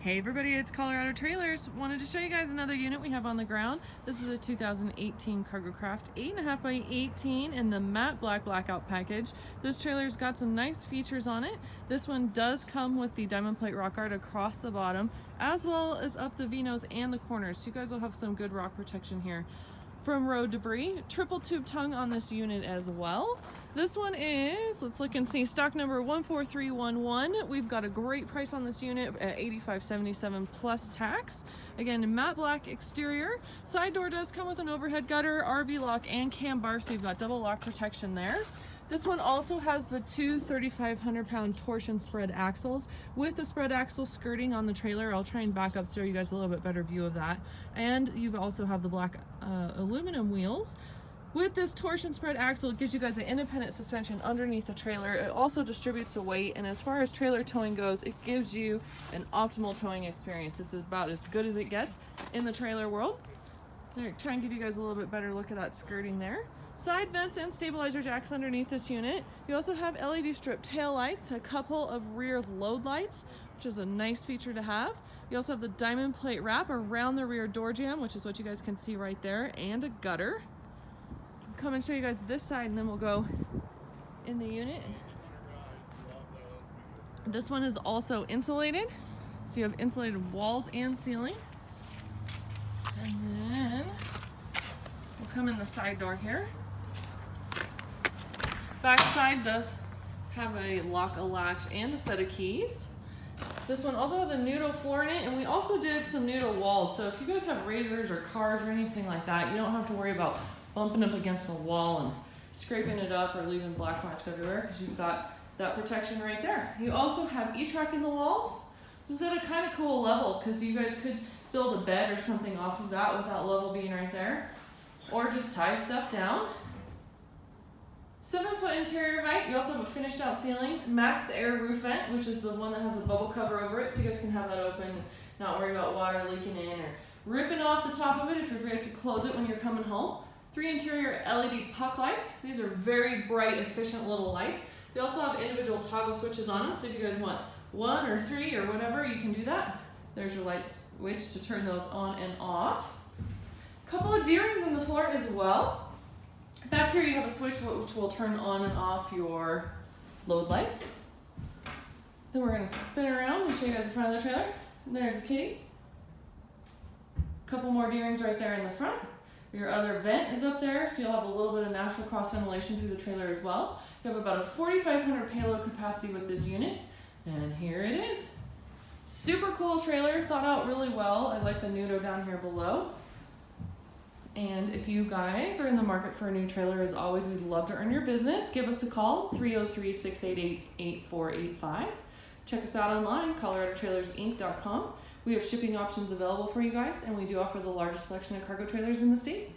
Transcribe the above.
Hey everybody, it's Colorado Trailers. Wanted to show you guys another unit we have on the ground. This is a 2018 Cargo Craft 8.5 by 18 in the matte black Blackout package. This trailer's got some nice features on it. This one does come with the diamond plate rock guard across the bottom, as well as up the V-nose and the corners. So you guys will have some good rock protection here from road debris. Triple tube tongue on this unit as well. This one is, let's look and see, stock number 14311. We've got a great price on this unit at $85.77 plus tax. Again, matte black exterior. Side door does come with an overhead gutter, RV lock, and cam bar, so you've got double lock protection there. This one also has the two 3,500-pound torsion spread axles with the spread axle skirting on the trailer. I'll try and back up so you guys a little bit better view of that. And you also have the black aluminum wheels. With this torsion spread axle, it gives you guys an independent suspension underneath the trailer. It also distributes the weight, and as far as trailer towing goes, it gives you an optimal towing experience. It's about as good as it gets in the trailer world. There, try and give you guys a little bit better look at that skirting there. Side vents and stabilizer jacks underneath this unit. You also have LED strip tail lights, a couple of rear load lights, which is a nice feature to have. You also have the diamond plate wrap around the rear door jamb, which is what you guys can see right there, and a gutter. Come and show you guys this side, and then we'll go in the unit. This one is also insulated, so you have insulated walls and ceiling. And then we'll come in the side door here. Back side does have a lock, a latch, and a set of keys. This one also has a nudo floor in it, and we also did some nudo walls. So if you guys have razors or cars or anything like that, you don't have to worry about bumping up against the wall and scraping it up or leaving black marks everywhere, because you've got that protection right there. You also have E-track in the walls. This is at a kind of cool level, because you guys could build a bed or something off of that with that level being right there, or just tie stuff down. 7-foot interior height. You also have a finished out ceiling. Maxx Air roof vent, which is the one that has a bubble cover over it, so you guys can have that open and not worry about water leaking in or ripping off the top of it if you forget to close it when you're coming home. 3 interior LED puck lights. These are very bright, efficient little lights. They also have individual toggle switches on them, so if you guys want 1 or 3 or whatever, you can do that. There's your light switch to turn those on and off. Couple of D-rings on the floor as well. Back here you have a switch which will turn on and off your load lights. Then we're going to spin around and show you guys the front of the trailer. There's the kitty. Couple more D-rings right there in the front. Your other vent is up there, so you'll have a little bit of natural cross ventilation through the trailer as well. You have about a 4,500 payload capacity with this unit, and here it is. Super cool trailer, thought out really well. I like the nudo down here below. And if you guys are in the market for a new trailer, as always, we'd love to earn your business. Give us a call, 303-688-8485. Check us out online, coloradotrailersinc.com. We have shipping options available for you guys, and we do offer the largest selection of cargo trailers in the state.